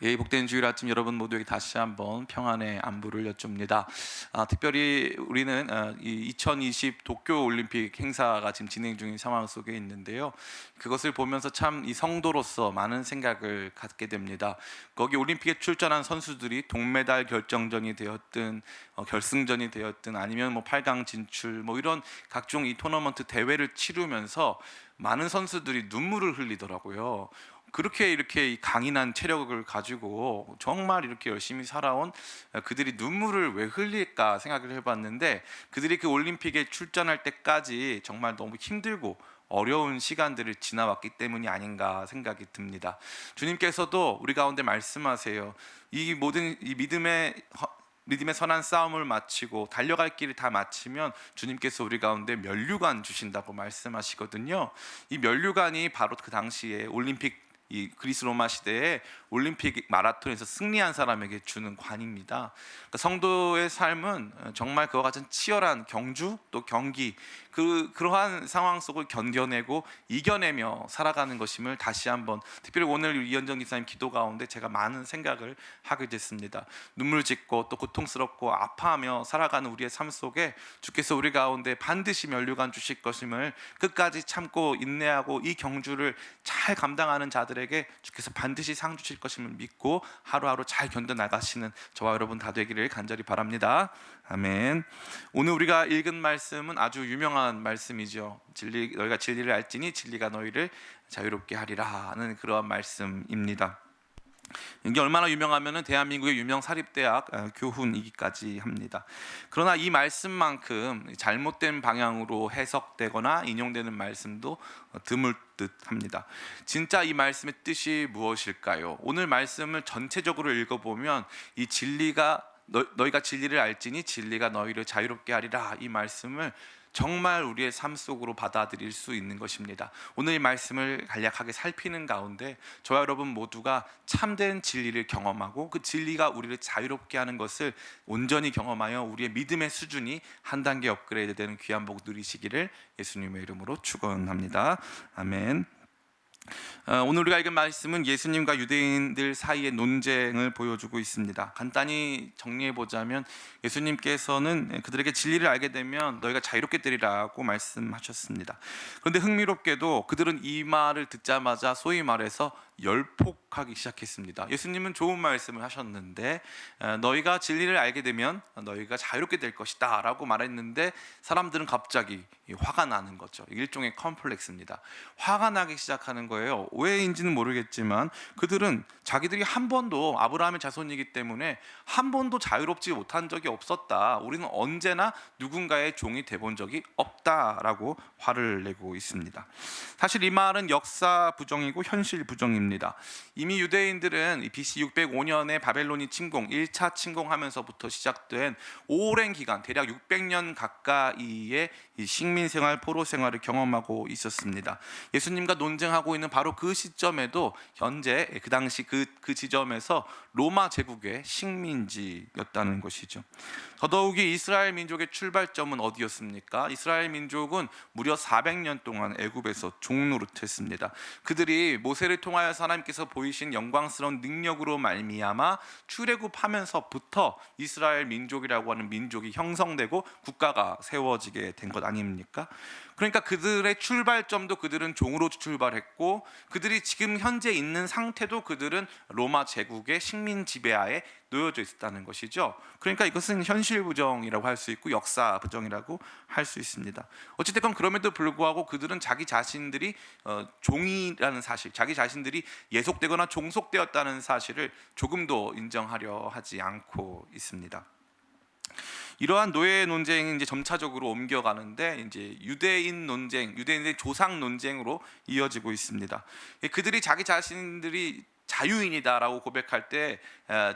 예, 복된 주일 아침 여러분 모두에게 다시 한번 평안의 안부를 여쭙니다. 특별히 우리는 이 2020 도쿄 올림픽 행사가 지금 진행 중인 상황 속에 있는데요. 그것을 보면서 참 이 성도로서 많은 생각을 갖게 됩니다. 거기 올림픽에 출전한 선수들이 동메달 결정전이 되었든 결승전이 되었든 아니면 뭐 8강 진출 뭐 이런 각종 이 토너먼트 대회를 치르면서 많은 선수들이 눈물을 흘리더라고요. 그렇게 이렇게 이 강인한 체력을 가지고 정말 이렇게 열심히 살아온 그들이 눈물을 왜 흘릴까 생각을 해봤는데, 그들이 그 올림픽에 출전할 때까지 정말 너무 힘들고 어려운 시간들을 지나왔기 때문이 아닌가 생각이 듭니다. 주님께서도 우리 가운데 말씀하세요. 이 모든 이 믿음의 선한 싸움을 마치고 달려갈 길을 다 마치면 주님께서 우리 가운데 면류관 주신다고 말씀하시거든요. 이 면류관이 바로 그 당시에 올림픽, 이 그리스 로마 시대에 올림픽 마라톤에서 승리한 사람에게 주는 관입니다. 그러니까 성도의 삶은 정말 그와 같은 치열한 경주 또 경기, 그러한 상황 속을 견뎌내고 이겨내며 살아가는 것임을 다시 한번, 특별히 오늘 이현정 집사님 기도 가운데 제가 많은 생각을 하게 됐습니다. 눈물 짓고 또 고통스럽고 아파하며 살아가는 우리의 삶 속에 주께서 우리 가운데 반드시 면류관 주실 것임을, 끝까지 참고 인내하고 이 경주를 잘 감당하는 자들에게 주께서 반드시 상 주실 것임을 믿고 하루하루 잘 견뎌 나가시는 저와 여러분 다 되기를 간절히 바랍니다. 아멘. 오늘 우리가 읽은 말씀은 아주 유명한 말씀이죠. 너희가 진리를 알지니 진리가 너희를 자유롭게 하리라 하는 그러한 말씀입니다. 이게 얼마나 유명하면은 대한민국의 유명 사립대학 교훈이기까지 합니다. 그러나 이 말씀만큼 잘못된 방향으로 해석되거나 인용되는 말씀도 드물 듯합니다. 진짜 이 말씀의 뜻이 무엇일까요? 오늘 말씀을 전체적으로 읽어보면 이 진리가 너희가 진리를 알지니 진리가 너희를 자유롭게 하리라, 이 말씀을 정말 우리의 삶 속으로 받아들일 수 있는 것입니다. 오늘 이 말씀을 간략하게 살피는 가운데 저와 여러분 모두가 참된 진리를 경험하고 그 진리가 우리를 자유롭게 하는 것을 온전히 경험하여 우리의 믿음의 수준이 한 단계 업그레이드 되는 귀한 복 누리시기를 예수님의 이름으로 축원합니다. 아멘. 오늘 우리가 읽은 말씀은 예수님과 유대인들 사이의 논쟁을 보여주고 있습니다. 간단히 정리해보자면 예수님께서는 그들에게 진리를 알게 되면 너희가 자유롭게 되리라고 말씀하셨습니다. 그런데 흥미롭게도 그들은 이 말을 듣자마자 소위 말해서 열폭하기 시작했습니다. 예수님은 좋은 말씀을 하셨는데 너희가 진리를 알게 되면 너희가 자유롭게 될 것이다 라고 말했는데, 사람들은 갑자기 화가 나는 거죠. 일종의 컴플렉스입니다. 화가 나기 시작하는 거예요. 왜인지는 모르겠지만 그들은 자기들이 한 번도 아브라함의 자손이기 때문에 한 번도 자유롭지 못한 적이 없었다, 우리는 언제나 누군가의 종이 돼본 적이 없다라고 화를 내고 있습니다. 사실 이 말은 역사 부정이고 현실 부정입니다. 이미 유대인들은 BC 605년에 바벨론이 침공, 1차 침공하면서부터 시작된 오랜 기간, 대략 600년 가까이의 식민생활, 포로생활을 경험하고 있었습니다. 예수님과 논쟁하고 있는 바로 그 시점에도 현재 그 당시 그 지점에서 로마 제국의 식민지였다는 것이죠. 더더욱이 이스라엘 민족의 출발점은 어디였습니까? 이스라엘 민족은 무려 400년 동안 애굽에서 종노릇했습니다. 그들이 모세를 통하여 하나님께서 보이신 영광스러운 능력으로 말미암아 출애굽하면서부터 이스라엘 민족이라고 하는 민족이 형성되고 국가가 세워지게 된 것 아닙니까? 그러니까 그들의 출발점도 그들은 종으로 출발했고, 그들이 지금 현재 있는 상태도 그들은 로마 제국의 식민 지배하에 놓여져 있었다는 것이죠. 그러니까 이것은 현실 부정이라고 할 수 있고 역사 부정이라고 할 수 있습니다. 어찌됐건 그럼에도 불구하고 그들은 자기 자신들이 종이라는 사실, 자기 자신들이 예속되거나 종속되었다는 사실을 조금도 인정하려 하지 않고 있습니다. 이러한 노예 논쟁이 이제 점차적으로 옮겨가는데 이제 유대인 논쟁, 유대인의 조상 논쟁으로 이어지고 있습니다. 그들이 자기 자신들이 자유인이다라고 고백할 때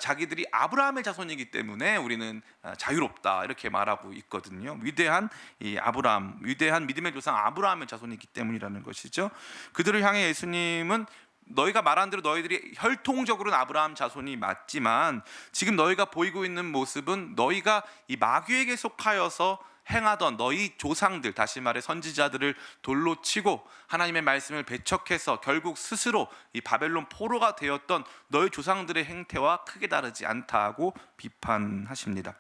자기들이 아브라함의 자손이기 때문에 우리는 자유롭다 이렇게 말하고 있거든요. 위대한 이 아브라함, 위대한 믿음의 조상 아브라함의 자손이기 때문이라는 것이죠. 그들을 향해 예수님은 너희가 말한 대로 너희들이 혈통적으로는 아브라함 자손이 맞지만 지금 너희가 보이고 있는 모습은 너희가 이 마귀에게 속하여서 행하던 너희 조상들, 다시 말해 선지자들을 돌로 치고 하나님의 말씀을 배척해서 결국 스스로 이 바벨론 포로가 되었던 너희 조상들의 행태와 크게 다르지 않다고 비판하십니다.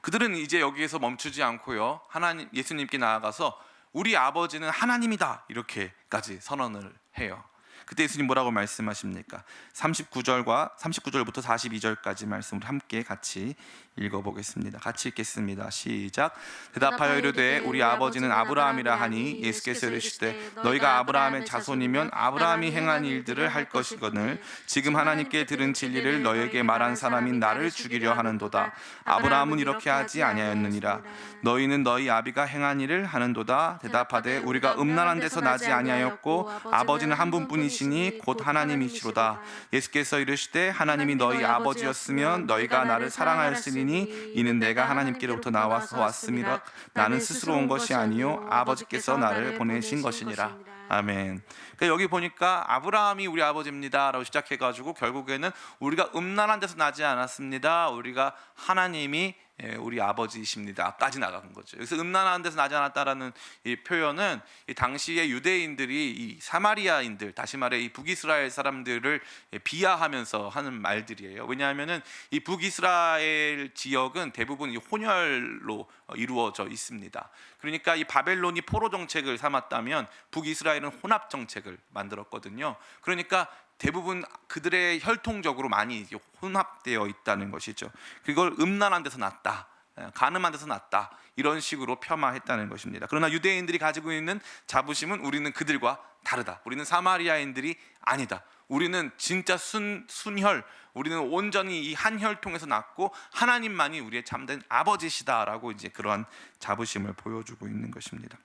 그들은 이제 여기에서 멈추지 않고요, 하나님, 예수님께 나아가서 우리 아버지는 하나님이다 이렇게까지 선언을 해요. 그때 예수님 뭐라고 말씀하십니까? 39절부터 42절까지 말씀을 함께 같이 읽어보겠습니다. 같이 읽겠습니다. 시작. 대답하여 이르되 우리 아버지는 아브라함이라 하니 예수께서 이르시되 너희가 아브라함의 자손이면 아브라함이 행한 일들을 할 것이거늘 지금 하나님께 들은 진리를 너희에게 말한 사람이 나를 죽이려 하는도다. 아브라함은 이렇게 하지 아니하였느니라. 너희는 너희 아비가 행한 일을 하는도다. 대답하되 우리가 음란한 데서 나지 아니하였고 아버지는 한 분뿐이시니 곧 하나님이시로다. 예수께서 이르시되 하나님이 너희 아버지였으면 너희가 나를 사랑하였으니 이는 내가 하나님께로부터 나와서 왔음이라. 나는 스스로 온 것이 아니요 아버지께서 나를 보내신 것이니라. 아멘. 그러니까 여기 보니까 아브라함이 우리 아버지입니다 라고 시작해가지고 결국에는 우리가 음란한 데서 나지 않았습니다, 우리가 하나님이 우리 아버지이십니다 까지 나간 거죠. 그래서 음란한 데서 나지 않았다라는 이 표현은 이 당시의 유대인들이 이 사마리아인들, 다시 말해 이 북이스라엘 사람들을 비하하면서 하는 말들이에요. 왜냐하면은 이 북이스라엘 지역은 대부분 이 혼혈로 이루어져 있습니다. 그러니까 이 바벨론이 포로 정책을 삼았다면 북이스라엘은 혼합 정책을 만들었거든요. 그러니까 대부분 그들의 혈통적으로 많이 혼합되어 있다는 것이죠. 그걸 음란한 데서 났다, 간음한 데서 났다, 이런 식으로 폄하했다는 것입니다. 그러나 유대인들이 가지고 있는 자부심은 우리는 그들과 다르다, 우리는 사마리아인들이 아니다, 우리는 진짜 순혈, 우리는 온전히 이 한 혈통에서 났고 하나님만이 우리의 참된 아버지시다라고 이제 그러한 자부심을 보여주고 있는 것입니다.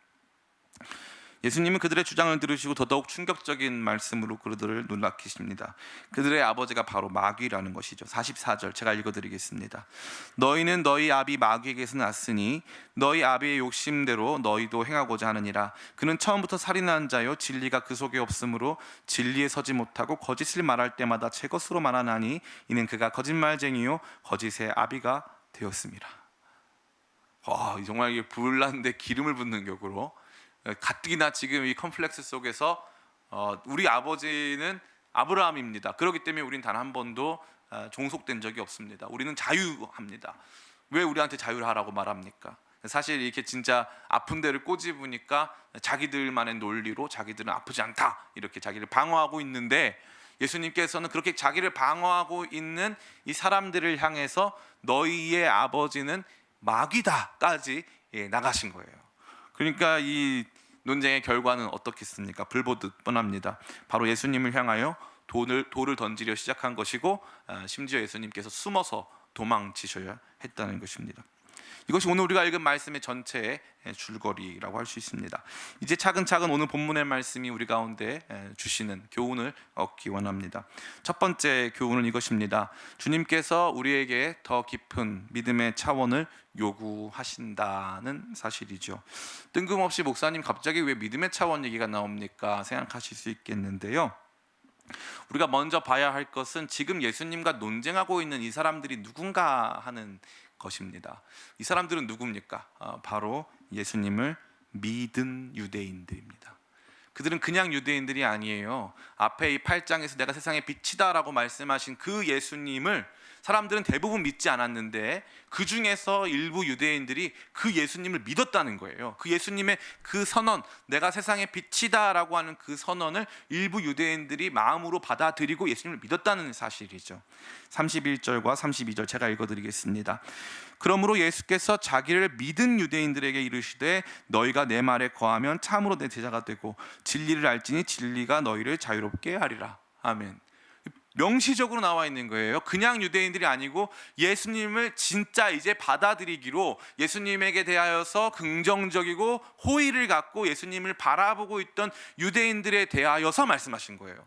예수님은 그들의 주장을 들으시고 더더욱 충격적인 말씀으로 그들을 놀라키십니다. 그들의 아버지가 바로 마귀라는 것이죠. 44절 제가 읽어드리겠습니다. 너희는 너희 아비 마귀에게서 났으니 너희 아비의 욕심대로 너희도 행하고자 하느니라. 그는 처음부터 살인한 자요 진리가 그 속에 없으므로 진리에 서지 못하고 거짓을 말할 때마다 제 것으로 말하나니 이는 그가 거짓말쟁이요 거짓의 아비가 되었습니다. 정말 이게 불난데 기름을 붓는 격으로 가뜩이나 지금 이 컴플렉스 속에서 우리 아버지는 아브라함입니다. 그렇기 때문에 우리는 단 한 번도 종속된 적이 없습니다. 우리는 자유합니다. 왜 우리한테 자유를 하라고 말합니까? 사실 이렇게 진짜 아픈 데를 꼬집으니까 자기들만의 논리로 자기들은 아프지 않다 이렇게 자기를 방어하고 있는데, 예수님께서는 그렇게 자기를 방어하고 있는 이 사람들을 향해서 너희의 아버지는 마귀다까지 나가신 거예요. 그러니까 이 논쟁의 결과는 어떻겠습니까? 불보듯 뻔합니다. 바로 예수님을 향하여 돌을 던지려 시작한 것이고 심지어 예수님께서 숨어서 도망치셔야 했다는 것입니다. 이것이 오늘 우리가 읽은 말씀의 전체의 줄거리라고 할 수 있습니다. 이제 차근차근 오늘 본문의 말씀이 우리 가운데 주시는 교훈을 얻기 원합니다. 첫 번째 교훈은 이것입니다. 주님께서 우리에게 더 깊은 믿음의 차원을 요구하신다는 사실이죠. 뜬금없이 목사님 갑자기 왜 믿음의 차원 얘기가 나옵니까? 생각하실 수 있겠는데요. 우리가 먼저 봐야 할 것은 지금 예수님과 논쟁하고 있는 이 사람들이 누군가 하는 것입니다. 이 사람들은 누굽니까? 바로 예수님을 믿은 유대인들입니다. 그들은 그냥 유대인들이 아니에요. 앞에 이 8장에서 내가 세상의 빛이다라고 말씀하신 그 예수님을 사람들은 대부분 믿지 않았는데 그 중에서 일부 유대인들이 그 예수님을 믿었다는 거예요. 그 예수님의 그 선언, 내가 세상의 빛이다라고 하는 그 선언을 일부 유대인들이 마음으로 받아들이고 예수님을 믿었다는 사실이죠. 31절과 32절 제가 읽어드리겠습니다. 그러므로 예수께서 자기를 믿은 유대인들에게 이르시되 너희가 내 말에 거하면 참으로 내 제자가 되고 진리를 알지니 진리가 너희를 자유롭게 하리라. 아멘. 명시적으로 나와 있는 거예요. 그냥 유대인들이 아니고 예수님을 진짜 이제 받아들이기로, 예수님에게 대하여서 긍정적이고 호의를 갖고 예수님을 바라보고 있던 유대인들에 대하여서 말씀하신 거예요.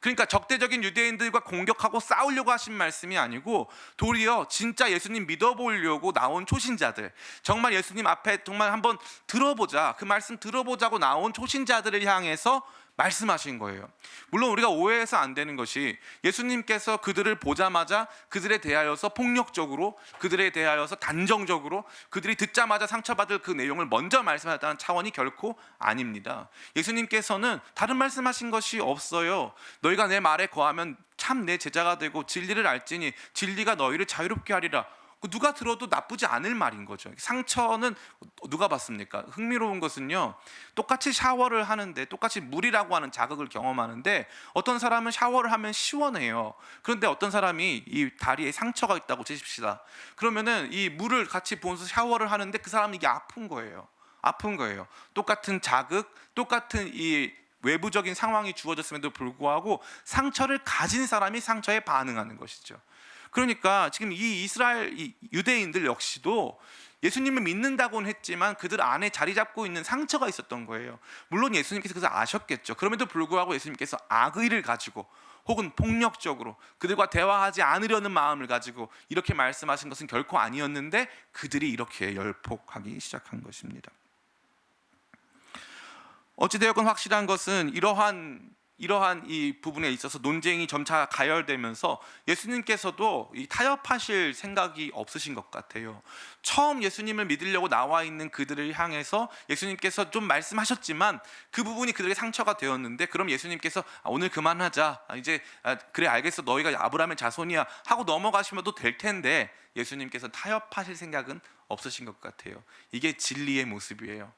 그러니까 적대적인 유대인들과 공격하고 싸우려고 하신 말씀이 아니고 도리어 진짜 예수님 믿어보려고 나온 초신자들, 정말 예수님 앞에 정말 한번 들어보자, 그 말씀 들어보자고 나온 초신자들을 향해서 말씀하신 거예요. 물론 우리가 오해해서 안 되는 것이 예수님께서 그들을 보자마자 그들에 대하여서 폭력적으로, 그들에 대하여서 단정적으로, 그들이 듣자마자 상처받을 그 내용을 먼저 말씀하셨다는 차원이 결코 아닙니다. 예수님께서는 다른 말씀하신 것이 없어요. 너희가 내 말에 거하면 참 내 제자가 되고 진리를 알지니 진리가 너희를 자유롭게 하리라. 누가 들어도 나쁘지 않을 말인 거죠. 상처는 누가 받습니까? 흥미로운 것은요, 똑같이 샤워를 하는데, 똑같이 물이라고 하는 자극을 경험하는데, 어떤 사람은 샤워를 하면 시원해요. 그런데 어떤 사람이 이 다리에 상처가 있다고 치십시다. 그러면은 이 물을 같이 부어서 샤워를 하는데 그 사람은 이게 아픈 거예요. 아픈 거예요. 똑같은 자극, 똑같은 이 외부적인 상황이 주어졌음에도 불구하고 상처를 가진 사람이 상처에 반응하는 것이죠. 그러니까 지금 이 이스라엘 이 유대인들 역시도 예수님을 믿는다고는 했지만 그들 안에 자리 잡고 있는 상처가 있었던 거예요. 물론 예수님께서 그것을 아셨겠죠. 그럼에도 불구하고 예수님께서 악의를 가지고 혹은 폭력적으로 그들과 대화하지 않으려는 마음을 가지고 이렇게 말씀하신 것은 결코 아니었는데 그들이 이렇게 열폭하기 시작한 것입니다. 어찌되었건 확실한 것은 이러한 이 부분에 있어서 논쟁이 점차 가열되면서 예수님께서도 이 타협하실 생각이 없으신 것 같아요. 처음 예수님을 믿으려고 나와 있는 그들을 향해서 예수님께서 좀 말씀하셨지만 그 부분이 그들에게 상처가 되었는데, 그럼 예수님께서 오늘 그만하자, 이제 그래 알겠어, 너희가 아브라함의 자손이야 하고 넘어가시면도 될 텐데, 예수님께서 타협하실 생각은 없으신 것 같아요. 이게 진리의 모습이에요.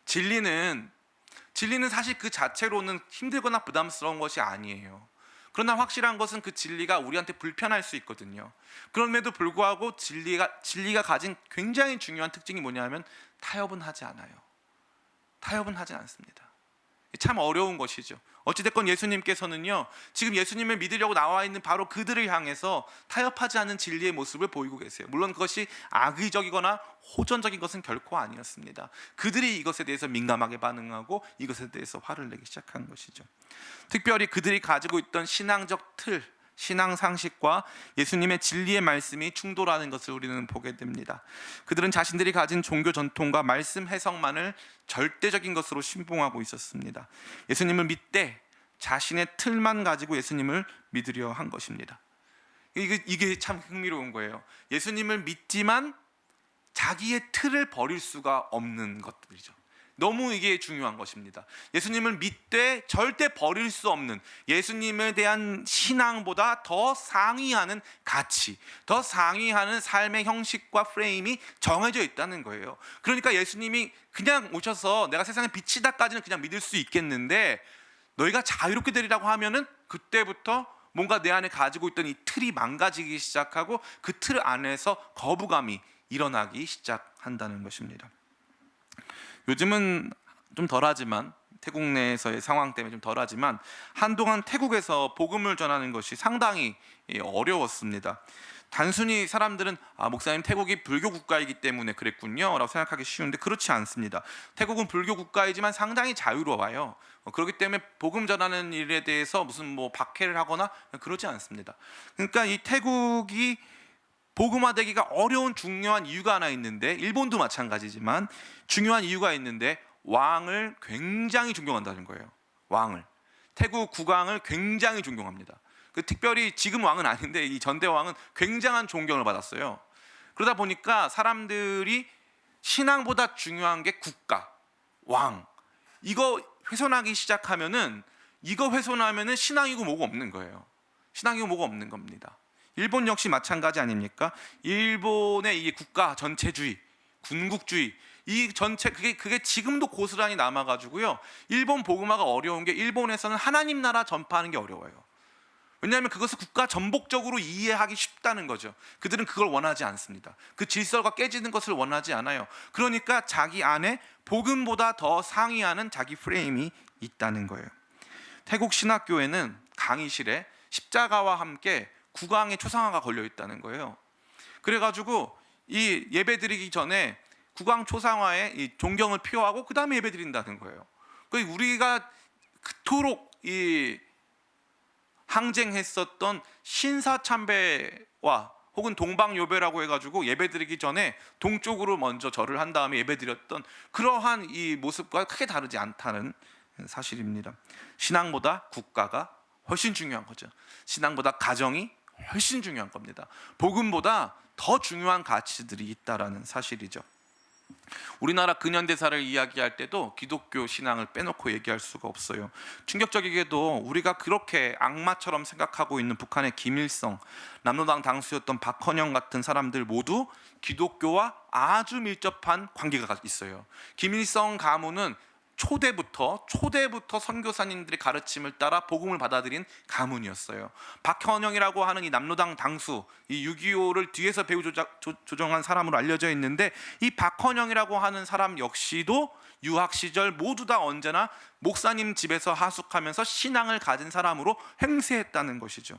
진리는 사실 그 자체로는 힘들거나 부담스러운 것이 아니에요. 그러나 확실한 것은 그 진리가 우리한테 불편할 수 있거든요. 그럼에도 불구하고 진리가 가진 굉장히 중요한 특징이 뭐냐면 타협은 하지 않아요. 타협은 하지 않습니다. 참 어려운 것이죠. 어찌됐건 예수님께서는요, 지금 예수님을 믿으려고 나와 있는 바로 그들을 향해서 타협하지 않는 진리의 모습을 보이고 계세요. 물론 그것이 악의적이거나 호전적인 것은 결코 아니었습니다. 그들이 이것에 대해서 민감하게 반응하고 이것에 대해서 화를 내기 시작한 것이죠. 특별히 그들이 가지고 있던 신앙적 틀, 신앙 상식과 예수님의 진리의 말씀이 충돌하는 것을 우리는 보게 됩니다. 그들은 자신들이 가진 종교 전통과 말씀 해석만을 절대적인 것으로 신봉하고 있었습니다. 예수님을 믿되 자신의 틀만 가지고 예수님을 믿으려 한 것입니다. 이게 참 흥미로운 거예요. 예수님을 믿지만 자기의 틀을 버릴 수가 없는 것들이죠. 너무 이게 중요한 것입니다. 예수님을 믿되 절대 버릴 수 없는, 예수님에 대한 신앙보다 더 상위하는 가치, 더 상위하는 삶의 형식과 프레임이 정해져 있다는 거예요. 그러니까 예수님이 그냥 오셔서 내가 세상의 빛이다까지는 그냥 믿을 수 있겠는데, 너희가 자유롭게 되리라고 하면은 그때부터 뭔가 내 안에 가지고 있던 이 틀이 망가지기 시작하고 그 틀 안에서 거부감이 일어나기 시작한다는 것입니다. 요즘은 좀 덜하지만, 태국 내에서의 상황 때문에 좀 덜하지만, 한동안 태국에서 복음을 전하는 것이 상당히 어려웠습니다. 단순히 사람들은 목사님 태국이 불교 국가이기 때문에 그랬군요 라고 생각하기 쉬운데 그렇지 않습니다. 태국은 불교 국가이지만 상당히 자유로워요. 그렇기 때문에 복음 전하는 일에 대해서 무슨 박해를 하거나 그러지 않습니다. 그러니까 이 태국이 복음화되기가 어려운 중요한 이유가 하나 있는데, 일본도 마찬가지지만 중요한 이유가 있는데, 왕을 굉장히 존경한다는 거예요. 왕을, 태국 국왕을 굉장히 존경합니다. 특별히 지금 왕은 아닌데 이 전대 왕은 굉장한 존경을 받았어요. 그러다 보니까 사람들이 신앙보다 중요한 게 국가, 왕, 이거 훼손하기 시작하면은, 이거 훼손하면은 신앙이고 뭐고 없는 거예요. 신앙이고 뭐고 없는 겁니다. 일본 역시 마찬가지 아닙니까? 일본의 이 국가 전체주의, 군국주의, 이 전체 그게 지금도 고스란히 남아가지고요. 일본 복음화가 어려운 게, 일본에서는 하나님 나라 전파하는 게 어려워요. 왜냐하면 그것을 국가 전복적으로 이해하기 쉽다는 거죠. 그들은 그걸 원하지 않습니다. 그 질서가 깨지는 것을 원하지 않아요. 그러니까 자기 안에 복음보다 더 상위하는 자기 프레임이 있다는 거예요. 태국 신학교에는 강의실에 십자가와 함께 국왕의 초상화가 걸려 있다는 거예요. 그래가지고 이 예배드리기 전에 국왕 초상화에 이 존경을 표하고 그 다음에 예배드린다는 거예요. 우리가 그토록 이 항쟁했었던 신사참배와 혹은 동방요배라고 해가지고 예배드리기 전에 동쪽으로 먼저 절을 한 다음에 예배드렸던 그러한 이 모습과 크게 다르지 않다는 사실입니다. 신앙보다 국가가 훨씬 중요한 거죠. 신앙보다 가정이 훨씬 중요한 겁니다. 복음보다 더 중요한 가치들이 있다라는 사실이죠. 우리나라 근현대사를 이야기할 때도 기독교 신앙을 빼놓고 얘기할 수가 없어요. 충격적이게도 우리가 그렇게 악마처럼 생각하고 있는 북한의 김일성, 남로당 당수였던 박헌영 같은 사람들 모두 기독교와 아주 밀접한 관계가 있어요. 김일성 가문은 초대부터 선교사님들의 가르침을 따라 복음을 받아들인 가문이었어요. 박헌영이라고 하는 이 남로당 당수, 이 6.25를 뒤에서 배후 조정한 사람으로 알려져 있는데, 이 박헌영이라고 하는 사람 역시도 유학 시절 모두 다 언제나 목사님 집에서 하숙하면서 신앙을 가진 사람으로 행세했다는 것이죠.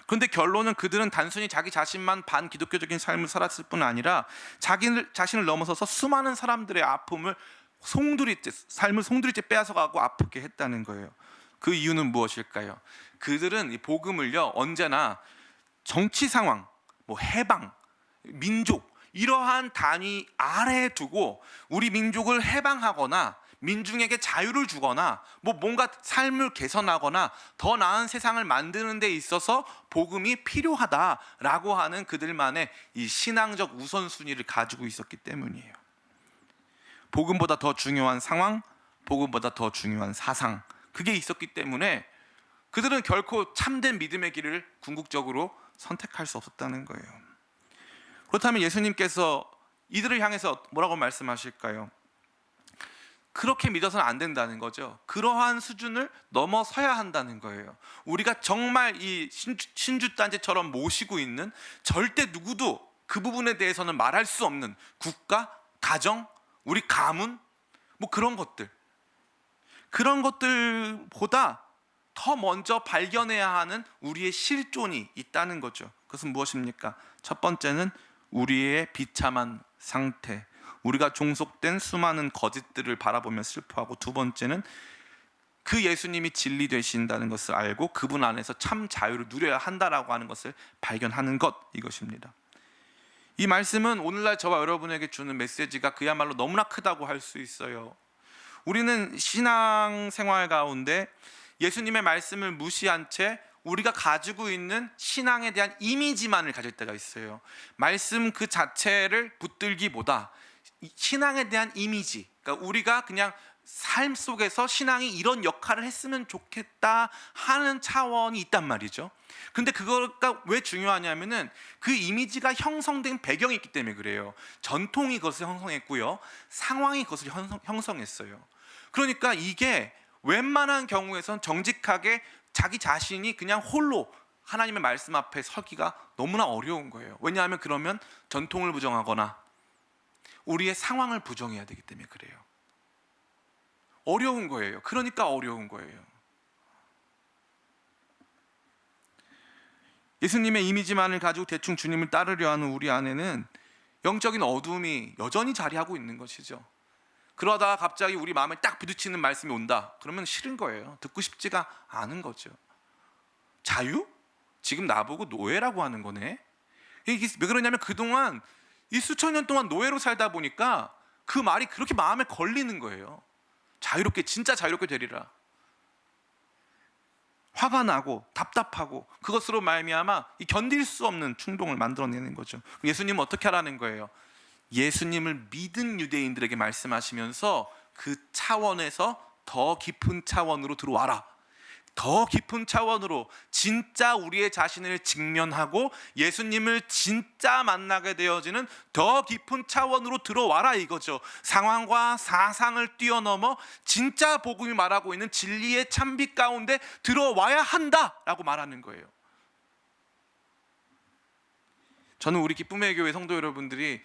그런데 결론은 그들은 단순히 자기 자신만 반기독교적인 삶을 살았을 뿐 아니라 자신을 넘어서서 수많은 사람들의 아픔을 삶을 송두리째 빼앗아가고 아프게 했다는 거예요. 그 이유는 무엇일까요? 그들은 이 복음을요, 언제나 정치 상황, 해방, 민족, 이러한 단위 아래에 두고 우리 민족을 해방하거나 민중에게 자유를 주거나 뭔가 삶을 개선하거나 더 나은 세상을 만드는 데 있어서 복음이 필요하다라고 하는 그들만의 이 신앙적 우선순위를 가지고 있었기 때문이에요. 복음보다 더 중요한 상황, 복음보다 더 중요한 사상, 그게 있었기 때문에 그들은 결코 참된 믿음의 길을 궁극적으로 선택할 수 없었다는 거예요. 그렇다면 예수님께서 이들을 향해서 뭐라고 말씀하실까요? 그렇게 믿어서는 안 된다는 거죠. 그러한 수준을 넘어서야 한다는 거예요. 우리가 정말 이 신주단체처럼 모시고 있는, 절대 누구도 그 부분에 대해서는 말할 수 없는 국가, 가정, 우리 가문, 그런 것들보다 더 먼저 발견해야 하는 우리의 실존이 있다는 거죠. 그것은 무엇입니까? 첫 번째는 우리의 비참한 상태, 우리가 종속된 수많은 거짓들을 바라보며 슬퍼하고, 두 번째는 그 예수님이 진리 되신다는 것을 알고 그분 안에서 참 자유를 누려야 한다라고 하는 것을 발견하는 것, 이것입니다. 이 말씀은 오늘날 저와 여러분에게 주는 메시지가 그야말로 너무나 크다고 할 수 있어요. 우리는 신앙생활 가운데 예수님의 말씀을 무시한 채 우리가 가지고 있는 신앙에 대한 이미지만을 가질 때가 있어요. 말씀 그 자체를 붙들기보다 신앙에 대한 이미지, 그러니까 우리가 그냥 삶 속에서 신앙이 이런 역할을 했으면 좋겠다 하는 차원이 있단 말이죠. 근데 그거가 왜 중요하냐면은 그 이미지가 형성된 배경이 있기 때문에 그래요. 전통이 그것을 형성했고요, 상황이 그것을 형성했어요. 그러니까 이게 웬만한 경우에선 정직하게 자기 자신이 그냥 홀로 하나님의 말씀 앞에 서기가 너무나 어려운 거예요. 왜냐하면 그러면 전통을 부정하거나 우리의 상황을 부정해야 되기 때문에 그래요. 어려운 거예요. 그러니까 어려운 거예요. 예수님의 이미지만을 가지고 대충 주님을 따르려 하는 우리 안에는 영적인 어둠이 여전히 자리하고 있는 것이죠. 그러다가 갑자기 우리 마음에 딱 부딪히는 말씀이 온다. 그러면 싫은 거예요. 듣고 싶지가 않은 거죠. 자유? 지금 나보고 노예라고 하는 거네. 이게 왜 그러냐면 그동안 이 수천 년 동안 노예로 살다 보니까 그 말이 그렇게 마음에 걸리는 거예요. 자유롭게, 진짜 자유롭게 되리라. 화가 나고 답답하고 그것으로 말미암아 이 견딜 수 없는 충동을 만들어내는 거죠. 예수님은 어떻게 하라는 거예요? 예수님을 믿은 유대인들에게 말씀하시면서 그 차원에서 더 깊은 차원으로 들어와라. 더 깊은 차원으로 진짜 우리의 자신을 직면하고 예수님을 진짜 만나게 되어지는 더 깊은 차원으로 들어와라, 이거죠. 상황과 사상을 뛰어넘어 진짜 복음이 말하고 있는 진리의 찬빛 가운데 들어와야 한다라고 말하는 거예요. 저는 우리 기쁨의 교회 성도 여러분들이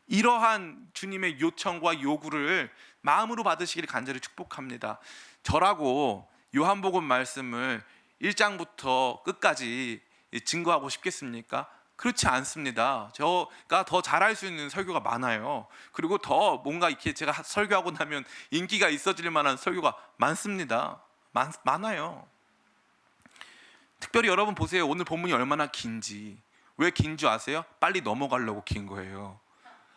이러한 주님의 요청과 요구를 마음으로 받으시기를 간절히 축복합니다. 저라고 요한복음 말씀을 1장부터 끝까지 증거하고 싶겠습니까? 그렇지 않습니다. 제가 더 잘할 수 있는 설교가 많아요. 그리고 더 뭔가 이렇게 제가 설교하고 나면 인기가 있어질 만한 설교가 많습니다. 많아요. 특별히 여러분 보세요. 오늘 본문이 얼마나 긴지. 왜 긴 줄 아세요? 빨리 넘어가려고 긴 거예요.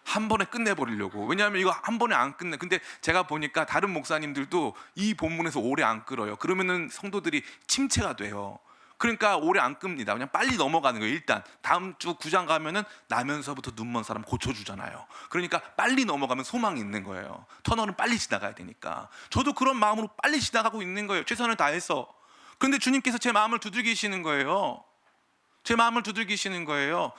한 번에 끝내버리려고. 왜냐하면 이거 한 번에 안 끝내. 근데 제가 보니까 다른 목사님들도 이 본문에서 오래 안 끌어요. 그러면은 성도들이 침체가 돼요. 그러니까 오래 안 끕니다. 그냥 빨리 넘어가는 거예요. 일단 다음 주 9장 가면은 나면서부터 눈먼 사람 고쳐주잖아요. 그러니까 빨리 넘어가면 소망이 있는 거예요. 터널은 빨리 지나가야 되니까. 저도 그런 마음으로 빨리 지나가고 있는 거예요. 최선을 다해서. 그런데 주님께서 제 마음을 두들기시는 거예요. 제 마음을 두들기시는 거예요.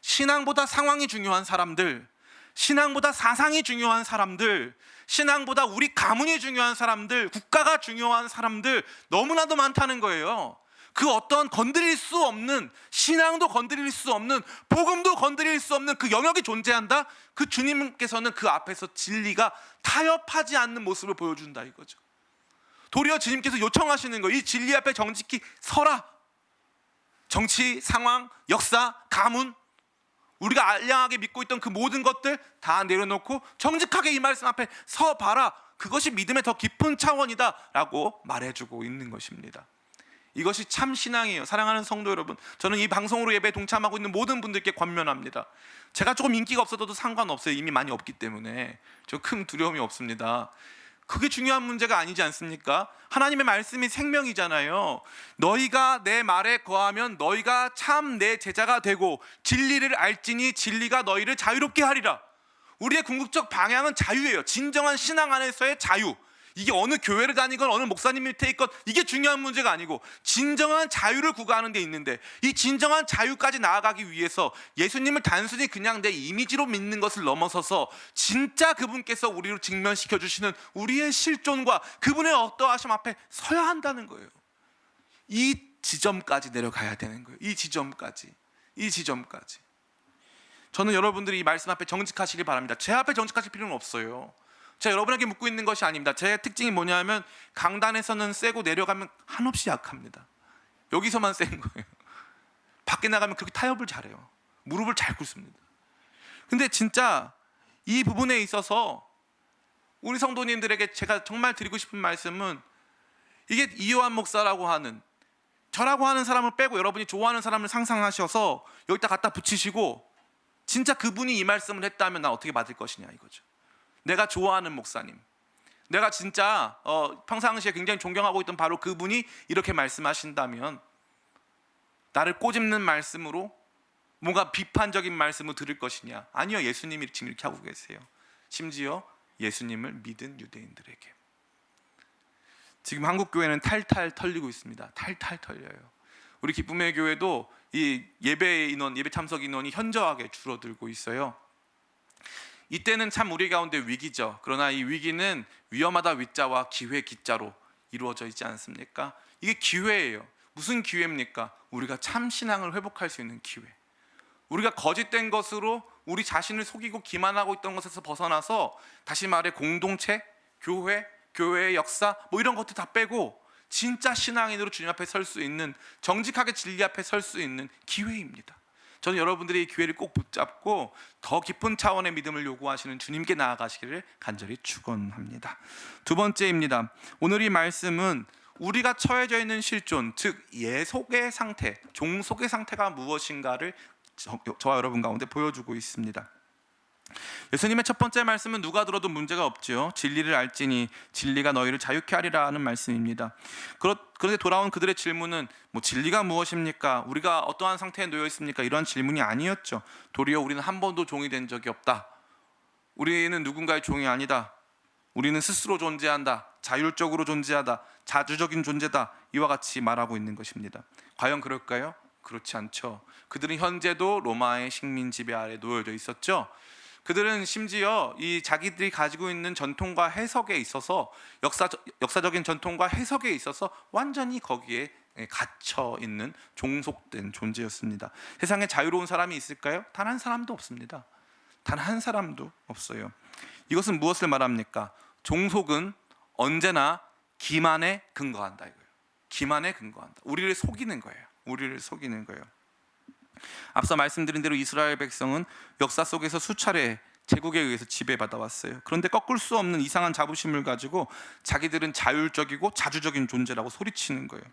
신앙보다 상황이 중요한 사람들, 신앙보다 사상이 중요한 사람들, 신앙보다 우리 가문이 중요한 사람들, 국가가 중요한 사람들 너무나도 많다는 거예요. 그 어떤 건드릴 수 없는, 신앙도 건드릴 수 없는, 복음도 건드릴 수 없는 그 영역이 존재한다. 그 주님께서는 그 앞에서 진리가 타협하지 않는 모습을 보여준다 이거죠. 도리어 주님께서 요청하시는 거예요. 이 진리 앞에 정직히 서라. 정치, 상황, 역사, 가문, 우리가 알량하게 믿고 있던 그 모든 것들 다 내려놓고 정직하게 이 말씀 앞에 서봐라. 그것이 믿음의 더 깊은 차원이다 라고 말해주고 있는 것입니다. 이것이 참 신앙이에요. 사랑하는 성도 여러분, 저는 이 방송으로 예배에 동참하고 있는 모든 분들께 권면합니다. 제가 조금 인기가 없어도 상관없어요. 이미 많이 없기 때문에 저 큰 두려움이 없습니다. 그게 중요한 문제가 아니지 않습니까? 하나님의 말씀이 생명이잖아요. 너희가 내 말에 거하면 너희가 참 내 제자가 되고 진리를 알지니 진리가 너희를 자유롭게 하리라. 우리의 궁극적 방향은 자유예요. 진정한 신앙 안에서의 자유. 이게 어느 교회를 다니건 어느 목사님 밑에 있건 이게 중요한 문제가 아니고 진정한 자유를 구가하는 데 있는데, 이 진정한 자유까지 나아가기 위해서 예수님을 단순히 그냥 내 이미지로 믿는 것을 넘어서서 진짜 그분께서 우리로 직면시켜 주시는 우리의 실존과 그분의 어떠하심 앞에 서야 한다는 거예요. 이 지점까지 내려가야 되는 거예요. 이 지점까지. 저는 여러분들이 이 말씀 앞에 정직하시길 바랍니다. 제 앞에 정직하실 필요는 없어요. 제가 여러분에게 묻고 있는 것이 아닙니다. 제 특징이 뭐냐면 강단에서는 세고 내려가면 한없이 약합니다. 여기서만 센 거예요. 밖에 나가면 그렇게 타협을 잘해요. 무릎을 잘 꿇습니다. 근데 진짜 이 부분에 있어서 우리 성도님들에게 제가 정말 드리고 싶은 말씀은, 이게 이요한 목사라고 하는, 저라고 하는 사람을 빼고 여러분이 좋아하는 사람을 상상하셔서 여기다 갖다 붙이시고 진짜 그분이 이 말씀을 했다면 나 어떻게 받을 것이냐 이거죠. 내가 좋아하는 목사님, 내가 진짜 평상시에 굉장히 존경하고 있던 바로 그분이 이렇게 말씀하신다면 나를 꼬집는 말씀으로, 뭔가 비판적인 말씀을 들을 것이냐? 아니요, 예수님이 지금 이렇게 하고 계세요. 심지어 예수님을 믿은 유대인들에게. 지금 한국 교회는 탈탈 털리고 있습니다. 탈탈 털려요. 우리 기쁨의 교회도 이 예배 인원, 예배 참석 인원이 현저하게 줄어들고 있어요. 이때는 참 우리 가운데 위기죠. 그러나 이 위기는 위험하다 위자와 기회 기자로 이루어져 있지 않습니까? 이게 기회예요. 무슨 기회입니까? 우리가 참 신앙을 회복할 수 있는 기회. 우리가 거짓된 것으로 우리 자신을 속이고 기만하고 있던 것에서 벗어나서, 다시 말해 공동체, 교회, 교회의 역사 뭐 이런 것들 다 빼고 진짜 신앙인으로 주님 앞에 설 수 있는, 정직하게 진리 앞에 설 수 있는 기회입니다. 저는 여러분들이 이 기회를 꼭 붙잡고 더 깊은 차원의 믿음을 요구하시는 주님께 나아가시기를 간절히 축원합니다. 두 번째입니다. 오늘 이 말씀은 우리가 처해져 있는 실존, 즉 예속의 상태, 종속의 상태가 무엇인가를 저와 여러분 가운데 보여주고 있습니다. 예수님의 첫 번째 말씀은 누가 들어도 문제가 없지요. 진리를 알지니 진리가 너희를 자유케 하리라 하는 말씀입니다. 그런데 돌아온 그들의 질문은 진리가 무엇입니까? 우리가 어떠한 상태에 놓여 있습니까? 이런 질문이 아니었죠. 도리어 우리는 한 번도 종이 된 적이 없다. 우리는 누군가의 종이 아니다. 우리는 스스로 존재한다. 자율적으로 존재하다. 자주적인 존재다. 이와 같이 말하고 있는 것입니다. 과연 그럴까요? 그렇지 않죠. 그들은 현재도 로마의 식민 지배 아래 놓여져 있었죠. 그들은 심지어 이 자기들이 가지고 있는 전통과 해석에 있어서, 역사적인 전통과 해석에 있어서 완전히 거기에 갇혀 있는 종속된 존재였습니다. 세상에 자유로운 사람이 있을까요? 단 한 사람도 없습니다. 단 한 사람도 없어요. 이것은 무엇을 말합니까? 종속은 언제나 기만에 근거한다 이거예요. 기만에 근거한다. 우리를 속이는 거예요. 우리를 속이는 거예요. 앞서 말씀드린 대로 이스라엘 백성은 역사 속에서 수차례 제국에 의해서 지배받아 왔어요. 그런데 꺾을 수 없는 이상한 자부심을 가지고 자기들은 자율적이고 자주적인 존재라고 소리치는 거예요.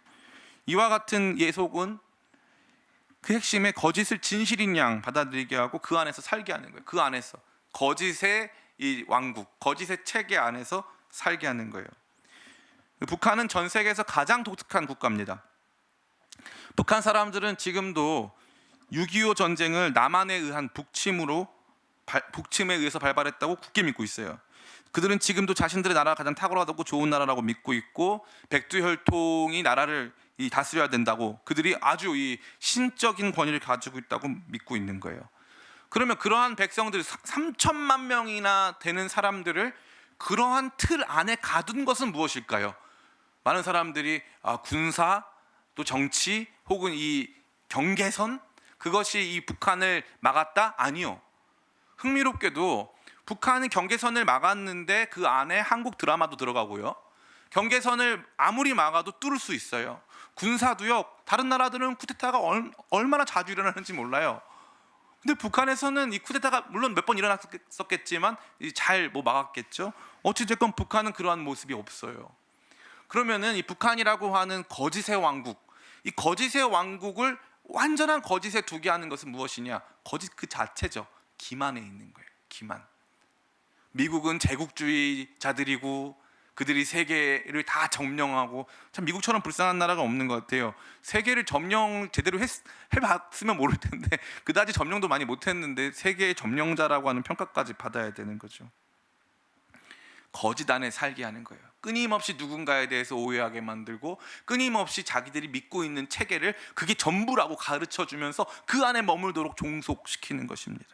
이와 같은 예속은 그 핵심에 거짓을 진실인 양 받아들이게 하고 그 안에서 살게 하는 거예요. 그 안에서 거짓의 이 왕국, 거짓의 체계 안에서 살게 하는 거예요. 북한은 전 세계에서 가장 독특한 국가입니다. 북한 사람들은 지금도 6.25 전쟁을 남한에 의한 북침에 의해서 발발했다고 굳게 믿고 있어요. 그들은 지금도 자신들의 나라가 가장 탁월하고 좋은 나라라고 믿고 있고, 백두혈통이 나라를 다스려야 된다고, 그들이 아주 이 신적인 권위를 가지고 있다고 믿고 있는 거예요. 그러면 그러한 백성들 3천만 명이나 되는 사람들을 그러한 틀 안에 가둔 것은 무엇일까요? 많은 사람들이 군사, 또 정치, 혹은 이 경계선, 그것이 이 북한을 막았다? 아니요. 흥미롭게도 북한이 경계선을 막았는데 그 안에 한국 드라마도 들어가고요. 경계선을 아무리 막아도 뚫을 수 있어요. 군사도요. 다른 나라들은 쿠데타가 얼마나 자주 일어나는지 몰라요. 근데 북한에서는 이 쿠데타가 물론 몇 번 일어났었겠지만 잘 막았겠죠. 어찌됐건 북한은 그러한 모습이 없어요. 그러면은 이 북한이라고 하는 거짓의 왕국, 이 거짓의 왕국을 완전한 거짓에 두게 하는 것은 무엇이냐? 거짓 그 자체죠. 기만에 있는 거예요. 기만. 미국은 제국주의자들이고 그들이 세계를 다 점령하고, 참 미국처럼 불쌍한 나라가 없는 것 같아요. 세계를 점령 제대로 해봤으면 모를 텐데 그다지 점령도 많이 못했는데 세계의 점령자라고 하는 평가까지 받아야 되는 거죠. 거짓 안에 살게 하는 거예요. 끊임없이 누군가에 대해서 오해하게 만들고, 끊임없이 자기들이 믿고 있는 체계를 그게 전부라고 가르쳐주면서 그 안에 머물도록 종속시키는 것입니다.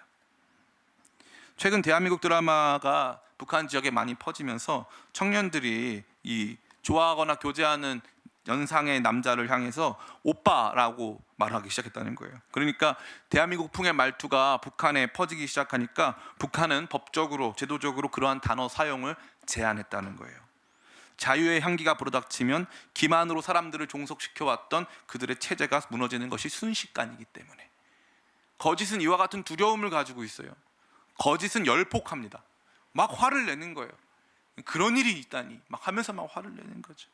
최근 대한민국 드라마가 북한 지역에 많이 퍼지면서 청년들이 이 좋아하거나 교제하는 연상의 남자를 향해서 오빠라고 말하기 시작했다는 거예요. 그러니까 대한민국 풍의 말투가 북한에 퍼지기 시작하니까 북한은 법적으로, 제도적으로 그러한 단어 사용을 제한했다는 거예요. 자유의 향기가 불어닥치면 기만으로 사람들을 종속시켜왔던 그들의 체제가 무너지는 것이 순식간이기 때문에, 거짓은 이와 같은 두려움을 가지고 있어요. 거짓은 열폭합니다. 막 화를 내는 거예요. 그런 일이 있다니 막 하면서 막 화를 내는 거죠.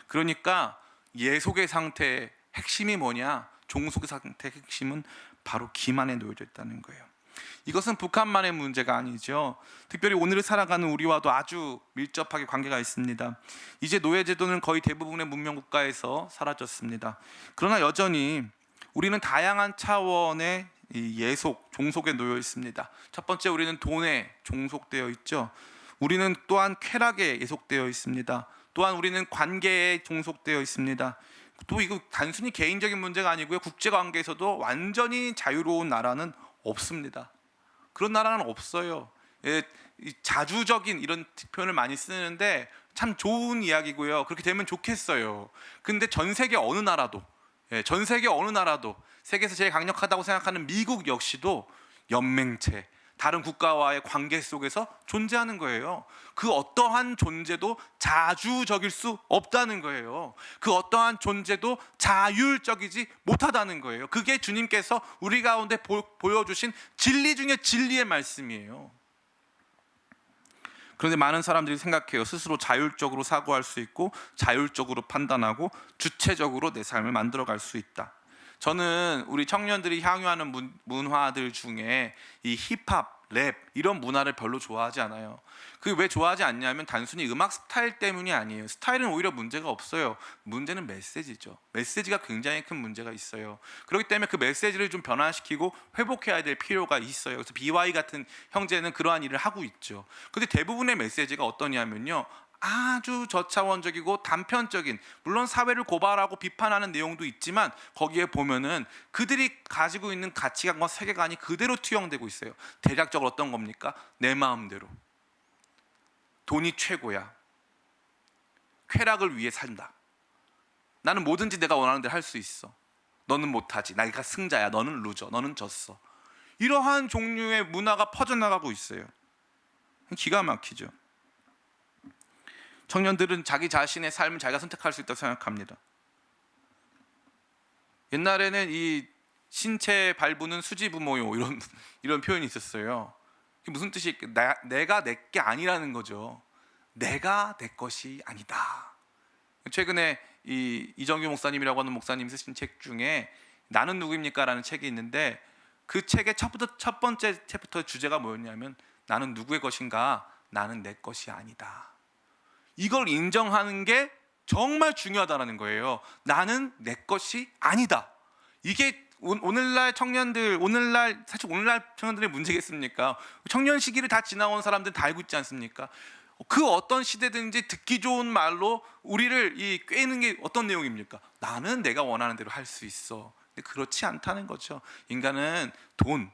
그러니까 예속의 상태의 핵심이 뭐냐? 종속의 상태의 핵심은 바로 기만에 놓여져 있다는 거예요. 이것은 북한만의 문제가 아니죠. 특별히 오늘을 살아가는 우리와도 아주 밀접하게 관계가 있습니다. 이제 노예제도는 거의 대부분의 문명 국가에서 사라졌습니다. 그러나 여전히 우리는 다양한 차원의 예속, 종속에 놓여 있습니다. 첫 번째, 우리는 돈에 종속되어 있죠. 우리는 또한 쾌락에 예속되어 있습니다. 또한 우리는 관계에 종속되어 있습니다. 또 이거 단순히 개인적인 문제가 아니고요, 국제관계에서도 완전히 자유로운 나라는 없습니다. 그런 나라는 없어요. 자주적인 이런 표현을 많이 쓰는데 참 좋은 이야기고요. 그렇게 되면 좋겠어요. 근데 전 세계 어느 나라도, 전 세계 어느 나라도, 세계에서 제일 강력하다고 생각하는 미국 역시도 연맹체, 다른 국가와의 관계 속에서 존재하는 거예요. 그 어떠한 존재도 자주적일 수 없다는 거예요. 그 어떠한 존재도 자율적이지 못하다는 거예요. 그게 주님께서 우리 가운데 보여주신 진리 중에 진리의 말씀이에요. 그런데 많은 사람들이 생각해요. 스스로 자율적으로 사고할 수 있고 자율적으로 판단하고 주체적으로 내 삶을 만들어갈 수 있다. 저는 우리 청년들이 향유하는 문화들 중에 이 힙합, 랩 이런 문화를 별로 좋아하지 않아요. 그게 왜 좋아하지 않냐면 단순히 음악 스타일 때문이 아니에요. 스타일은 오히려 문제가 없어요. 문제는 메시지죠. 메시지가 굉장히 큰 문제가 있어요. 그렇기 때문에 그 메시지를 좀 변화시키고 회복해야 될 필요가 있어요. 그래서 BY 같은 형제는 그러한 일을 하고 있죠. 근데 대부분의 메시지가 어떠냐면요, 아주 저차원적이고 단편적인, 물론 사회를 고발하고 비판하는 내용도 있지만 거기에 보면은 그들이 가지고 있는 가치관과 세계관이 그대로 투영되고 있어요. 대략적으로 어떤 겁니까? 내 마음대로, 돈이 최고야, 쾌락을 위해 산다, 나는 뭐든지 내가 원하는 대로 할 수 있어, 너는 못하지, 내가 승자야, 너는 루저, 너는 졌어. 이러한 종류의 문화가 퍼져나가고 있어요. 기가 막히죠. 청년들은 자기 자신의 삶을 자기가 선택할 수 있다고 생각합니다. 옛날에는 이 신체 발부는 수지부모요, 이런 표현이 있었어요. 그게 무슨 뜻이? 내가 내 게 아니라는 거죠. 내가 내 것이 아니다. 최근에 이정규 목사님이라고 하는 목사님 쓰신 책 중에 나는 누구입니까? 라는 책이 있는데 그 책의 첫 번째 챕터 주제가 뭐였냐면 나는 누구의 것인가? 나는 내 것이 아니다. 이걸 인정하는 게 정말 중요하다는 거예요. 나는 내 것이 아니다. 이게 오늘날 청년들, 사실 오늘날 청년들의 문제겠습니까? 청년 시기를 다 지나온 사람들은 다 알고 있지 않습니까? 그 어떤 시대든지 듣기 좋은 말로 우리를 꿰는 게 어떤 내용입니까? 나는 내가 원하는 대로 할 수 있어. 근데 그렇지 않다는 거죠. 인간은 돈,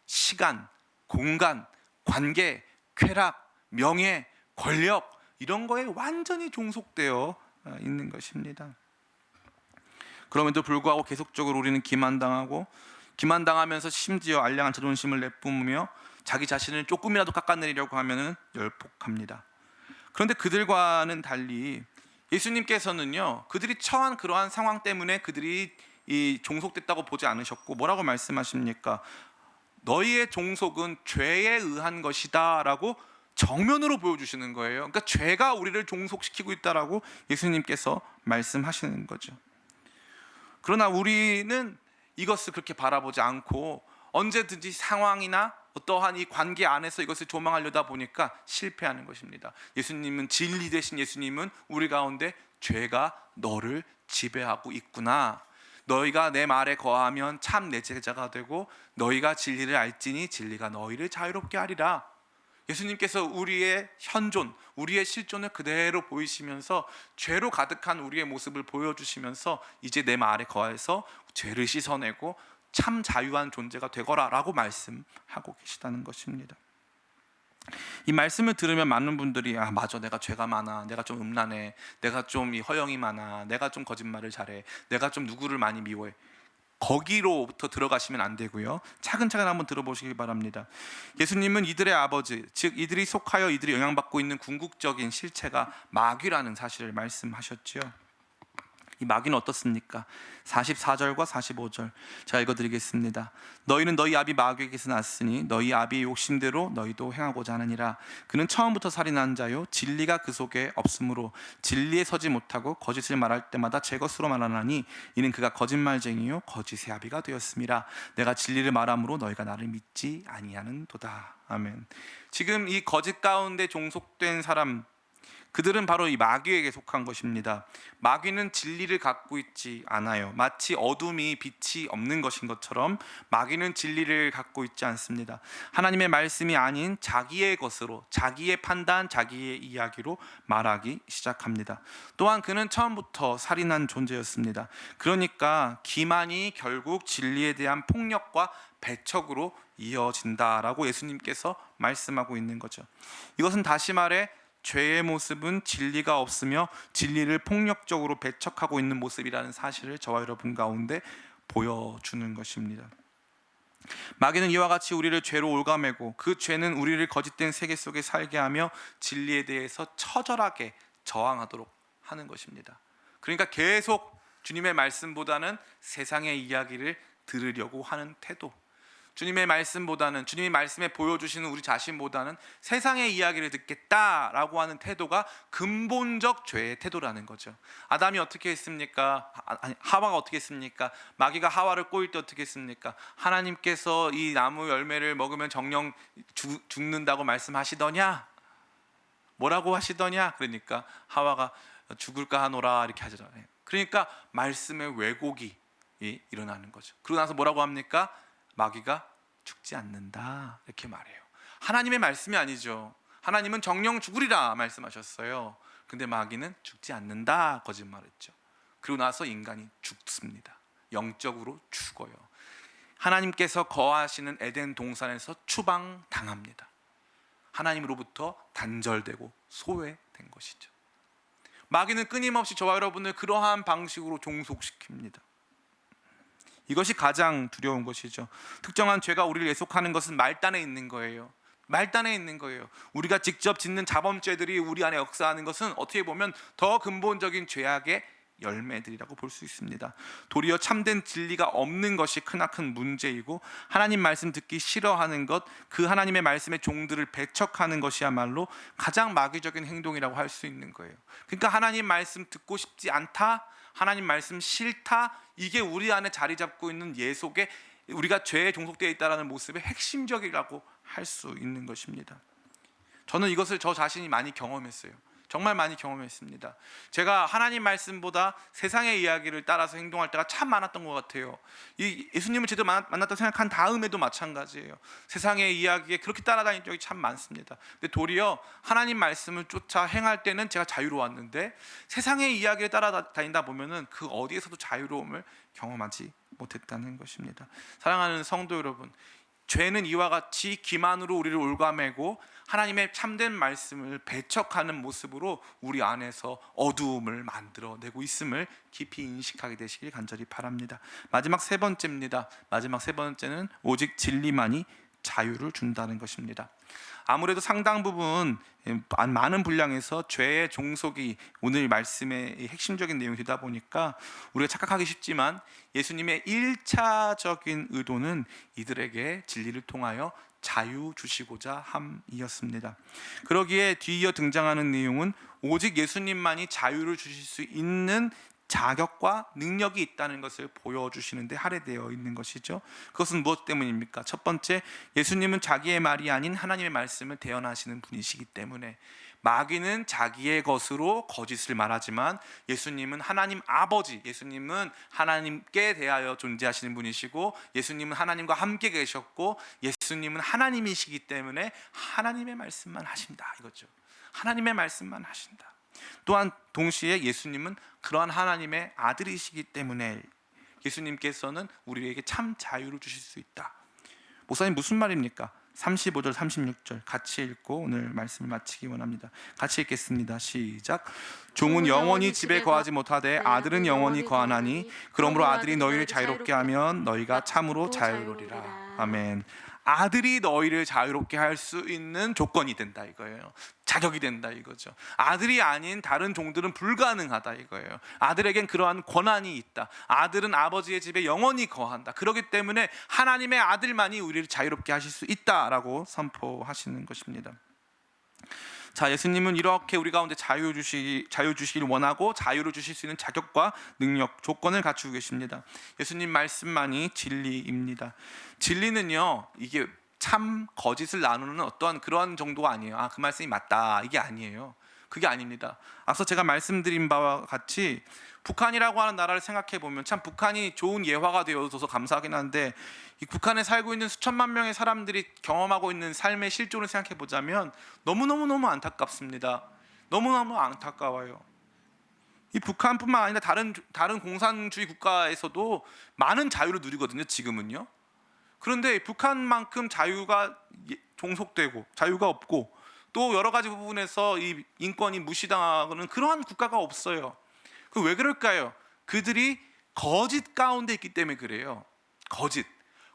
시간, 공간, 관계, 쾌락, 명예, 권력 이런 거에 완전히 종속되어 있는 것입니다. 그럼에도 불구하고 계속적으로 우리는 기만당하면서 심지어 알량한 자존심을 내뿜으며 자기 자신을 조금이라도 깎아내리려고 하면은 열폭합니다. 그런데 그들과는 달리 예수님께서는요, 그들이 처한 그러한 상황 때문에 그들이 종속됐다고 보지 않으셨고 뭐라고 말씀하십니까? 너희의 종속은 죄에 의한 것이다 라고 정면으로 보여주시는 거예요. 그러니까 죄가 우리를 종속시키고 있다라고 예수님께서 말씀하시는 거죠. 그러나 우리는 이것을 그렇게 바라보지 않고 언제든지 상황이나 어떠한 이 관계 안에서 이것을 조망하려다 보니까 실패하는 것입니다. 예수님은 진리 대신 예수님은 우리 가운데 죄가 너를 지배하고 있구나. 너희가 내 말에 거하면 참 내 제자가 되고 너희가 진리를 알지니 진리가 너희를 자유롭게 하리라. 예수님께서 우리의 현존, 우리의 실존을 그대로 보이시면서 죄로 가득한 우리의 모습을 보여주시면서 이제 내 말에 거해서 죄를 씻어내고 참 자유한 존재가 되거라 라고 말씀하고 계시다는 것입니다. 이 말씀을 들으면 많은 분들이 맞아, 내가 죄가 많아, 내가 좀 음란해, 내가 좀 허영이 많아, 내가 좀 거짓말을 잘해, 내가 좀 누구를 많이 미워해, 거기로부터 들어가시면 안 되고요, 차근차근 한번 들어보시기 바랍니다. 예수님은 이들의 아버지, 즉 이들이 속하여 이들이 영향받고 있는 궁극적인 실체가 마귀라는 사실을 말씀하셨지요. 이 마귀는 어떻습니까? 44절과 45절 제가 읽어드리겠습니다. 너희는 너희 아비 마귀에게서 났으니 너희 아비의 욕심대로 너희도 행하고자 하느니라. 그는 처음부터 살인한 자요 진리가 그 속에 없으므로 진리에 서지 못하고 거짓을 말할 때마다 제 것으로 말하나니 이는 그가 거짓말쟁이요 거짓의 아비가 되었음이라. 내가 진리를 말함으로 너희가 나를 믿지 아니하는도다. 아멘. 지금 이 거짓 가운데 종속된 사람, 그들은 바로 이 마귀에게 속한 것입니다. 마귀는 진리를 갖고 있지 않아요. 마치 어둠이 빛이 없는 것인 것처럼 마귀는 진리를 갖고 있지 않습니다. 하나님의 말씀이 아닌 자기의 것으로, 자기의 판단, 자기의 이야기로 말하기 시작합니다. 또한 그는 처음부터 살인한 존재였습니다. 그러니까 기만이 결국 진리에 대한 폭력과 배척으로 이어진다라고 예수님께서 말씀하고 있는 거죠. 이것은 다시 말해 죄의 모습은 진리가 없으며 진리를 폭력적으로 배척하고 있는 모습이라는 사실을 저와 여러분 가운데 보여주는 것입니다. 마귀는 이와 같이 우리를 죄로 올가매고 그 죄는 우리를 거짓된 세계 속에 살게 하며 진리에 대해서 처절하게 저항하도록 하는 것입니다. 그러니까 계속 주님의 말씀보다는 세상의 이야기를 들으려고 하는 태도, 주님의 말씀보다는, 주님이 말씀에 보여주시는 우리 자신보다는 세상의 이야기를 듣겠다라고 하는 태도가 근본적 죄의 태도라는 거죠. 아담이 어떻게 했습니까? 하와가 어떻게 했습니까? 마귀가 하와를 꼬일 때 어떻게 했습니까? 하나님께서 이 나무 열매를 먹으면 정령 죽는다고 말씀하시더냐? 뭐라고 하시더냐? 그러니까 하와가 죽을까 하노라 이렇게 하잖아요. 그러니까 말씀의 왜곡이 일어나는 거죠. 그러고 나서 뭐라고 합니까? 마귀가 죽지 않는다 이렇게 말해요. 하나님의 말씀이 아니죠. 하나님은 정령 죽으리라 말씀하셨어요. 근데 마귀는 죽지 않는다 거짓말했죠. 그러고 나서 인간이 죽습니다. 영적으로 죽어요. 하나님께서 거하시는 에덴 동산에서 추방당합니다. 하나님으로부터 단절되고 소외된 것이죠. 마귀는 끊임없이 저와 여러분을 그러한 방식으로 종속시킵니다. 이것이 가장 두려운 것이죠. 특정한 죄가 우리를 예속하는 것은 말단에 있는 거예요. 말단에 있는 거예요. 우리가 직접 짓는 자범죄들이 우리 안에 역사하는 것은 어떻게 보면 더 근본적인 죄악의 열매들이라고 볼 수 있습니다. 도리어 참된 진리가 없는 것이 크나큰 문제이고 하나님 말씀 듣기 싫어하는 것, 그 하나님의 말씀의 종들을 배척하는 것이야말로 가장 마귀적인 행동이라고 할 수 있는 거예요. 그러니까 하나님 말씀 듣고 싶지 않다, 하나님 말씀 싫다, 이게 우리 안에 자리 잡고 있는 예속의 우리가 죄에 종속되어 있다는 모습의 핵심적이라고 할 수 있는 것입니다. 저는 이것을 저 자신이 많이 경험했어요. 정말 많이 경험했습니다. 제가 하나님 말씀보다 세상의 이야기를 따라서 행동할 때가 참 많았던 것 같아요. 이 예수님을 제대로 만났다고 생각한 다음에도 마찬가지예요. 세상의 이야기에 그렇게 따라다닌 적이 참 많습니다. 근데 도리어 하나님 말씀을 쫓아 행할 때는 제가 자유로웠는데 세상의 이야기를 따라다니다 보면은 그 어디에서도 자유로움을 경험하지 못했다는 것입니다. 사랑하는 성도 여러분, 죄는 이와 같이 기만으로 우리를 올가매고 하나님의 참된 말씀을 배척하는 모습으로 우리 안에서 어두움을 만들어내고 있음을 깊이 인식하게 되시길 간절히 바랍니다. 마지막 세 번째입니다. 마지막 세 번째는 오직 진리만이 자유를 준다는 것입니다. 아무래도 상당 부분 많은 분량에서 죄의 종속이 오늘 말씀의 핵심적인 내용이 되다 보니까 우리가 착각하기 쉽지만 예수님의 1차적인 의도는 이들에게 진리를 통하여 자유 주시고자 함이었습니다. 그러기에 뒤이어 등장하는 내용은 오직 예수님만이 자유를 주실 수 있는 자격과 능력이 있다는 것을 보여주시는데 할애되어 있는 것이죠. 그것은 무엇 때문입니까? 첫 번째, 예수님은 자기의 말이 아닌 하나님의 말씀을 대언하시는 분이시기 때문에 마귀는 자기의 것으로 거짓을 말하지만 예수님은 하나님 아버지, 예수님은 하나님께 대하여 존재하시는 분이시고 예수님은 하나님과 함께 계셨고 예수님은 하나님이시기 때문에 하나님의 말씀만 하신다 이거죠. 하나님의 말씀만 하신다. 또한 동시에 예수님은 그러한 하나님의 아들이시기 때문에 예수님께서는 우리에게 참 자유를 주실 수 있다. 목사님 무슨 말입니까? 35절 36절 같이 읽고 오늘 말씀을 마치기 원합니다. 같이 읽겠습니다. 시작. 종은 영원히 집에 거하지 못하되 아들은 영원히 거하나니 그러므로 아들이 너희를 자유롭게 하면 너희가 참으로 자유로리라. 아멘. 아들이 너희를 자유롭게 할 수 있는 조건이 된다 이거예요. 자격이 된다 이거죠. 아들이 아닌 다른 종들은 불가능하다 이거예요. 아들에겐 그러한 권한이 있다. 아들은 아버지의 집에 영원히 거한다. 그렇기 때문에 하나님의 아들만이 우리를 자유롭게 하실 수 있다라고 선포하시는 것입니다. 자, 예수님은 이렇게 우리 가운데 자유 주시길 원하고 자유를 주실 수 있는 자격과 능력, 조건을 갖추고 계십니다. 예수님 말씀만이 진리입니다. 진리는요, 이게 참 거짓을 나누는 어떤 그런 정도가 아니에요. 아, 그 말씀이 맞다 이게 아니에요. 그게 아닙니다. 앞서 제가 말씀드린 바와 같이 북한이라고 하는 나라를 생각해 보면 참 북한이 좋은 예화가 되어줘서 감사하긴 한데 이 북한에 살고 있는 수천만 명의 사람들이 경험하고 있는 삶의 실존을 생각해 보자면 너무 안타깝습니다. 너무너무 안타까워요. 이 북한뿐만 아니라 다른 공산주의 국가에서도 많은 자유를 누리거든요. 지금은요. 그런데 북한만큼 자유가 종속되고 자유가 없고 또 여러 가지 부분에서 이 인권이 무시당하는 그러한 국가가 없어요. 왜 그럴까요? 그들이 거짓 가운데 있기 때문에 그래요.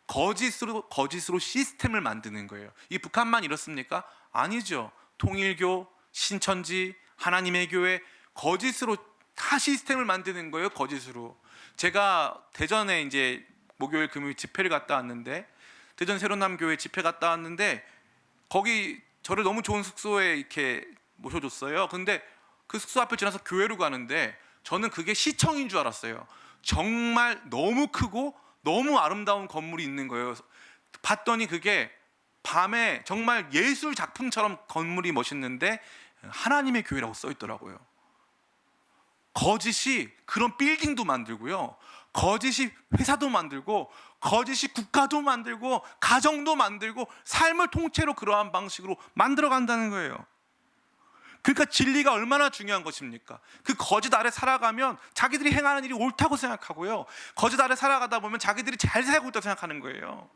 거짓으로 시스템을 만드는 거예요. 이 북한만 이렇습니까? 아니죠. 통일교, 신천지, 하나님의 교회 거짓으로 다 시스템을 만드는 거예요. 거짓으로. 제가 대전에 이제 목요일 금요일 집회를 갔다 왔는데 대전 새로남 교회 집회 갔다 왔는데 거기 저를 너무 좋은 숙소에 이렇게 모셔줬어요. 근데 그 숙소 앞을 지나서 교회로 가는데 저는 그게 시청인 줄 알았어요. 정말 너무 크고 너무 아름다운 건물이 있는 거예요. 봤더니 그게 밤에 정말 예술 작품처럼 건물이 멋있는데 하나님의 교회라고 써 있더라고요. 거짓이 그런 빌딩도 만들고요. 거짓이 회사도 만들고 거짓이 국가도 만들고 가정도 만들고 삶을 통째로 그러한 방식으로 만들어 간다는 거예요. 그러니까 진리가 얼마나 중요한 것입니까? 그 거짓 아래 살아가면 자기들이 행하는 일이 옳다고 생각하고요. 거짓 아래 살아가다 보면 자기들이 잘 살고 있다고 생각하는 거예요.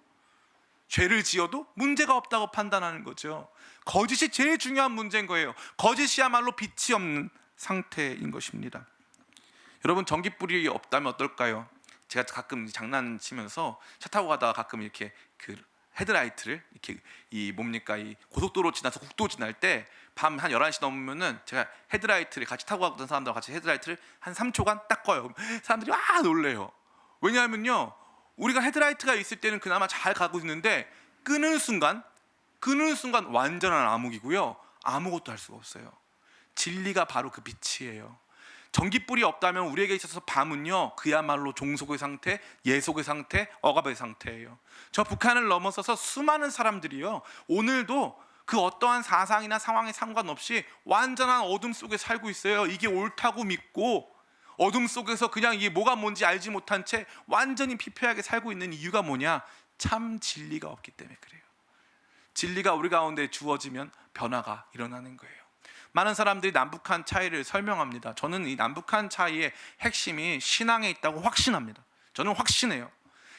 죄를 지어도 문제가 없다고 판단하는 거죠. 거짓이 제일 중요한 문제인 거예요. 거짓이야말로 빛이 없는 상태인 것입니다. 여러분 전깃불이 없다면 어떨까요? 제가 가끔 장난치면서 차 타고 가다가 가끔 이렇게 그 헤드라이트를 이렇게 이 고속도로 지나서 국도 지날 때 밤 한 11시 넘으면은 제가 헤드라이트를 같이 타고 가던 사람들과 같이 헤드라이트를 한 3초간 딱 꺼요. 사람들이 놀래요. 왜냐하면요, 우리가 헤드라이트가 있을 때는 그나마 잘 가고 있는데 끄는 순간 완전한 암흑이고요. 아무것도 할 수가 없어요. 진리가 바로 그 빛이에요. 전깃불이 없다면 우리에게 있어서 밤은요 그야말로 종속의 상태, 예속의 상태, 억압의 상태예요. 저 북한을 넘어서서 수많은 사람들이요 오늘도 그 어떠한 사상이나 상황에 상관없이 완전한 어둠 속에 살고 있어요. 이게 옳다고 믿고 어둠 속에서 그냥 이게 뭐가 뭔지 알지 못한 채 완전히 피폐하게 살고 있는 이유가 뭐냐? 참 진리가 없기 때문에 그래요. 진리가 우리 가운데 주어지면 변화가 일어나는 거예요. 많은 사람들이 남북한 차이를 설명합니다. 저는 이 남북한 차이의 핵심이 신앙에 있다고 확신합니다. 저는 확신해요.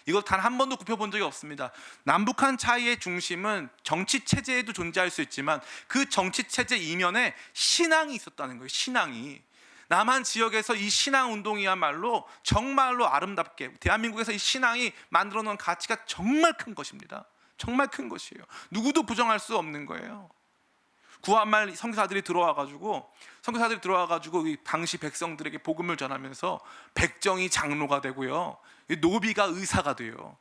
이거 단 한 번도 굽혀본 적이 없습니다. 남북한 차이의 중심은 정치 체제에도 존재할 수 있지만 그 정치 체제 이면에 신앙이 있었다는 거예요. 신앙이. 남한 지역에서 이 신앙 운동이야말로 정말로 아름답게 대한민국에서 이 신앙이 만들어 놓은 가치가 정말 큰 것입니다. 정말 큰 것이에요. 누구도 부정할 수 없는 거예요. 구한말 선교사들이 들어와가지고 이 당시 백성들에게 복음을 전하면서 백정이 장로가 되고요, 노비가 의사가 돼요.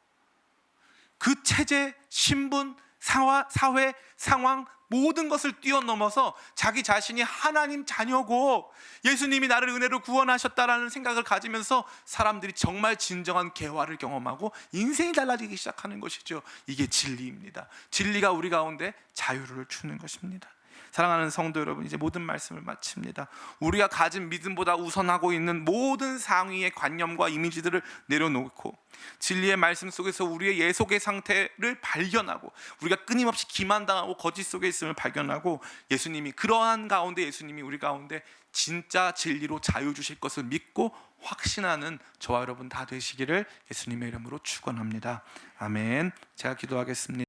그 체제, 신분, 사회, 상황 모든 것을 뛰어넘어서 자기 자신이 하나님 자녀고 예수님이 나를 은혜로 구원하셨다라는 생각을 가지면서 사람들이 정말 진정한 개화를 경험하고 인생이 달라지기 시작하는 것이죠. 이게 진리입니다. 진리가 우리 가운데 자유를 주는 것입니다. 사랑하는 성도 여러분, 이제 모든 말씀을 마칩니다. 우리가 가진 믿음보다 우선하고 있는 모든 상위의 관념과 이미지들을 내려놓고 진리의 말씀 속에서 우리의 예속의 상태를 발견하고 우리가 끊임없이 기만당하고 거짓 속에 있음을 발견하고 그러한 가운데 예수님이 우리 가운데 진짜 진리로 자유 주실 것을 믿고 확신하는 저와 여러분 다 되시기를 예수님의 이름으로 축원합니다. 아멘. 제가 기도하겠습니다.